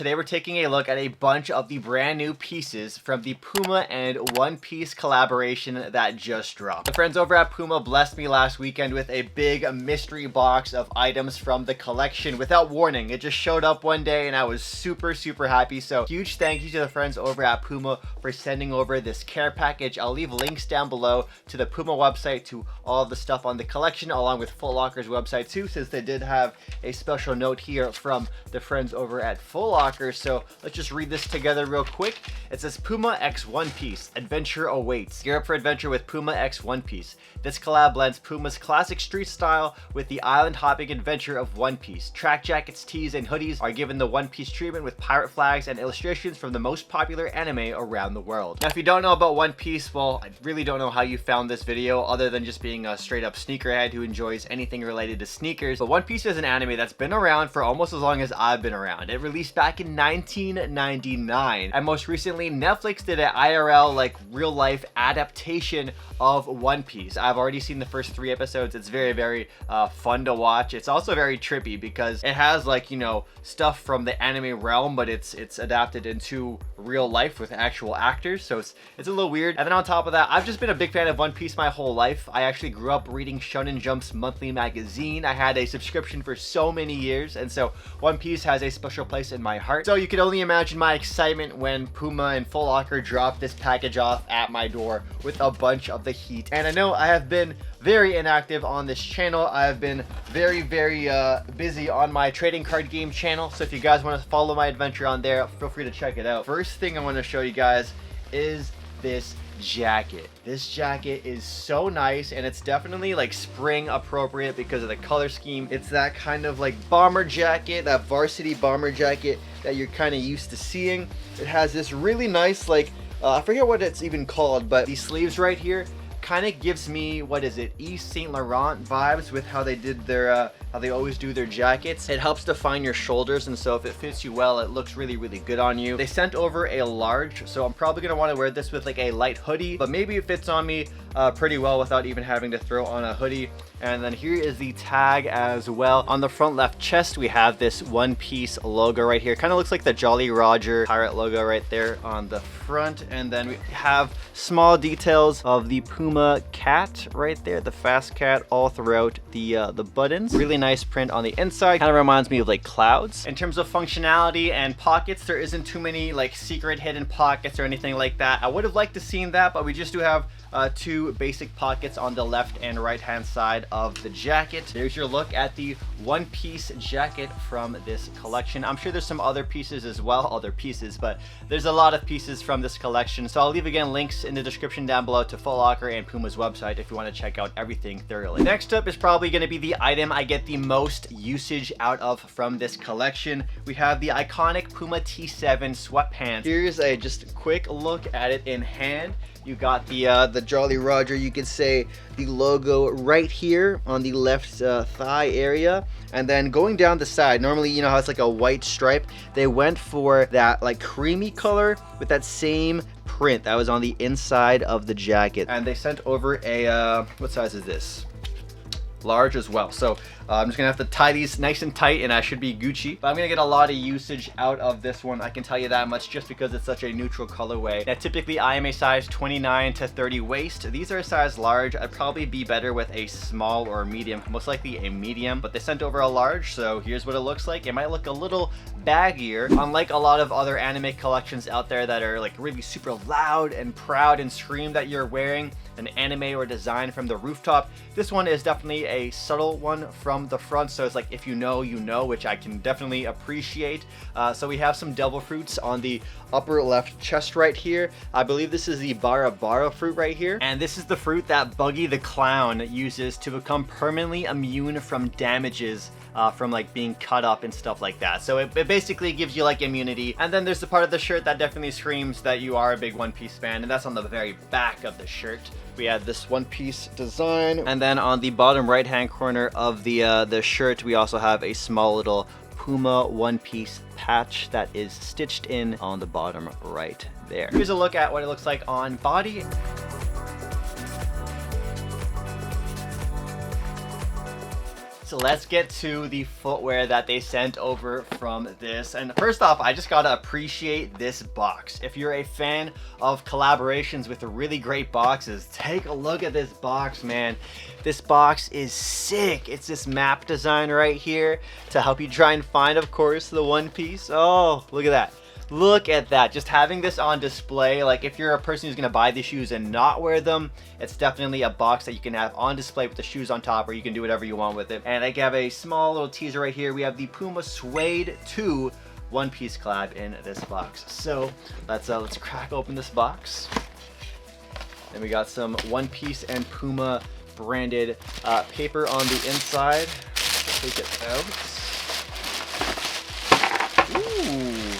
Today we're taking a look at a bunch of the brand new pieces from the Puma and One Piece collaboration that just dropped. The friends over at Puma blessed me last weekend with a big mystery box of items from the collection without warning. It just showed up one day and I was super happy. So huge thank you to the friends over at Puma for sending over this care package. I'll leave links down below to the Puma website, to all of the stuff on the collection, along with Foot Locker's website too, since they did have a special note here from the friends over at Foot Locker. So let's just read this together real quick. It says, Puma X One Piece, adventure awaits. Gear up for adventure with Puma X One Piece. This collab blends Puma's classic street style with the island hopping adventure of One Piece. Track jackets, tees, and hoodies are given the One Piece treatment with pirate flags and illustrations from the most popular anime around the world. Now, if you don't know about One Piece, well, I really don't know how you found this video other than just being a straight up sneakerhead who enjoys anything related to sneakers. But One Piece is an anime that's been around for almost as long as I've been around. It released back in 1999, and most recently Netflix did an IRL, like real life adaptation of One Piece. I've already seen the first 3 episodes. It's very fun to watch. It's also very trippy because it has, like, you know, stuff from the anime realm, but it's adapted into real life with actual actors, so it's a little weird. And then on top of that, I've just been a big fan of One Piece my whole life. I actually grew up reading Shonen Jump's monthly magazine. I had a subscription for so many years, and so One Piece has a special place in my heart. So you can only imagine my excitement when Puma and Foot Locker dropped this package off at my door with a bunch of the heat. And I know I have been very inactive on this channel. I've been very busy on my trading card game channel, so if you guys want to follow my adventure on there, feel free to check it out. First thing I want to show you guys is this jacket. This jacket is so nice, and it's definitely like spring appropriate because of the color scheme. It's that kind of like bomber jacket, that varsity bomber jacket that you're kind of used to seeing. It has this really nice, like I forget what it's even called, but these sleeves right here kind of gives me, what is it, Yves Saint Laurent vibes with how they did their how they always do their jackets. It helps define your shoulders, and so if it fits you well, it looks really good on you. They sent over a large, so I'm probably gonna want to wear this with like a light hoodie, but maybe it fits on me pretty well without even having to throw on a hoodie. And then here is the tag as well. On the front left chest, we have this One Piece logo right here. Kind of looks like the Jolly Roger pirate logo right there on the front. And then we have small details of the Puma cat right there, the fast cat, all throughout the buttons. Really nice print on the inside. Kind of reminds me of like clouds. In terms of functionality and pockets, there isn't too many like secret hidden pockets or anything like that. I would have liked to seen that, but we just do have 2 basic pockets on the left and right hand side of the jacket. There's your look at the One Piece jacket from this collection. I'm sure there's some other pieces as well, but there's a lot of pieces from this collection. So I'll leave again links in the description down below to Foot Locker and Puma's website if you want to check out everything thoroughly. Next up is probably going to be the item I get the most usage out of from this collection. We have the iconic Puma T7 sweatpants. Here's a just quick look at it in hand. You got the Jolly Roger, you could say the logo right here on the left thigh area, and then going down the side, normally you know how it's like a white stripe, they went for that like creamy color with that same print that was on the inside of the jacket. And they sent over a what size is this? Large as well. So I'm just gonna have to tie these nice and tight, and I should be Gucci. But I'm gonna get a lot of usage out of this one, I can tell you that much, just because it's such a neutral colorway. Now typically I am a size 29 to 30 waist. These are a size large. I'd probably be better with a small or a medium, most likely a medium, but they sent over a large, so here's what it looks like. It might look a little baggier, unlike a lot of other anime collections out there that are like really super loud and proud and scream that you're wearing an anime or design from the rooftop. This one is definitely a subtle one from the front, so it's like if you know, you know, which I can definitely appreciate. So we have some devil fruits on the upper left chest right here. I believe this is the Bara fruit right here, and this is the fruit that Buggy the Clown uses to become permanently immune from damages from like being cut up and stuff like that. So it basically gives you like immunity. And then there's the part of the shirt that definitely screams that you are a big One Piece fan, and that's on the very back of the shirt. We have this One Piece design, and then on the bottom right hand corner of the shirt, we also have a small little Puma One Piece patch that is stitched in on the bottom right there. Here's a look at what it looks like on body. So let's get to the footwear that they sent over from this. And first off, I just gotta appreciate this box. If you're a fan of collaborations with really great boxes, take a look at this box, man. This box is sick. It's this map design right here to help you try and find, of course, the One Piece. Oh, look at that. Look at that. Just having this on display, like if you're a person who's gonna buy these shoes and not wear them, it's definitely a box that you can have on display with the shoes on top, or you can do whatever you want with it. And I have a small little teaser right here. We have the Puma Suede 2 One Piece collab in this box. So let's crack open this box. And we got some One Piece and Puma branded paper on the inside. Take it out. Ooh.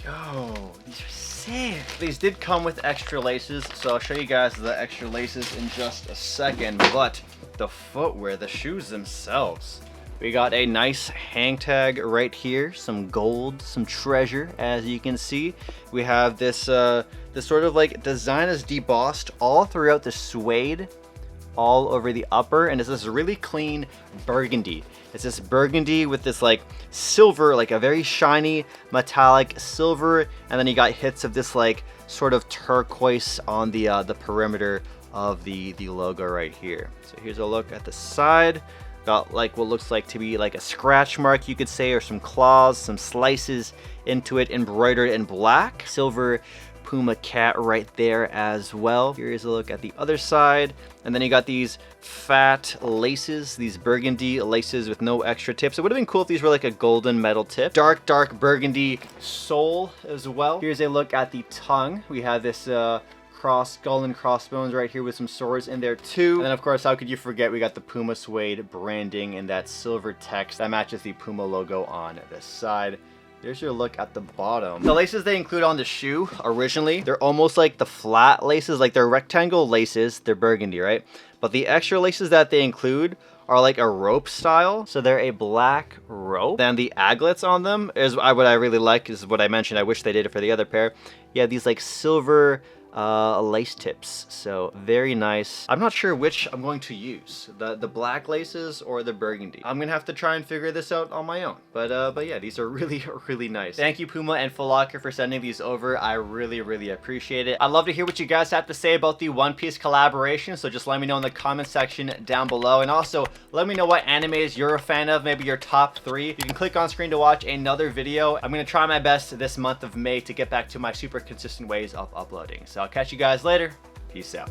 Yo, these are sick. These did come with extra laces, so I'll show you guys the extra laces in just a second. But the footwear, the shoes themselves. We got a nice hang tag right here, some gold, some treasure, as you can see. We have this this sort of like design is debossed all throughout the suede, all over the upper, and it's this really clean burgundy. It's this burgundy with this like silver, like a very shiny metallic silver, and then you got hits of this like sort of turquoise on the perimeter of the logo right here. So here's a look at the side. Got like what looks like to be like a scratch mark, you could say, or some claws, some slices into it, embroidered in black. Silver Puma cat right there as well. Here's a look at the other side. And then you got these fat laces, these burgundy laces with no extra tips. It would have been cool if these were like a golden metal tip. Dark burgundy sole as well. Here's a look at the tongue. We have this skull and crossbones right here with some swords in there too. And then of course, how could you forget, we got the Puma Suede branding and that silver text that matches the Puma logo on this side. There's your look at the bottom. The laces they include on the shoe originally, they're almost like the flat laces, like they're rectangle laces, they're burgundy, right? But the extra laces that they include are like a rope style. So they're a black rope. Then the aglets on them is what I really like, is what I mentioned. I wish they did it for the other pair. Yeah, these like silver lace tips, so very nice. I'm not sure which I'm going to use, the black laces or the burgundy. I'm gonna have to try and figure this out on my own, but yeah, these are really nice. Thank you, Puma and Foot Locker, for sending these over. I really appreciate it. I'd love to hear what you guys have to say about the One Piece collaboration, so just let me know in the comment section down below, and also let me know what animes you're a fan of, maybe your top 3. You can click on screen to watch another video. I'm gonna try my best this month of May to get back to my super consistent ways of uploading. So I'll catch you guys later. Peace out.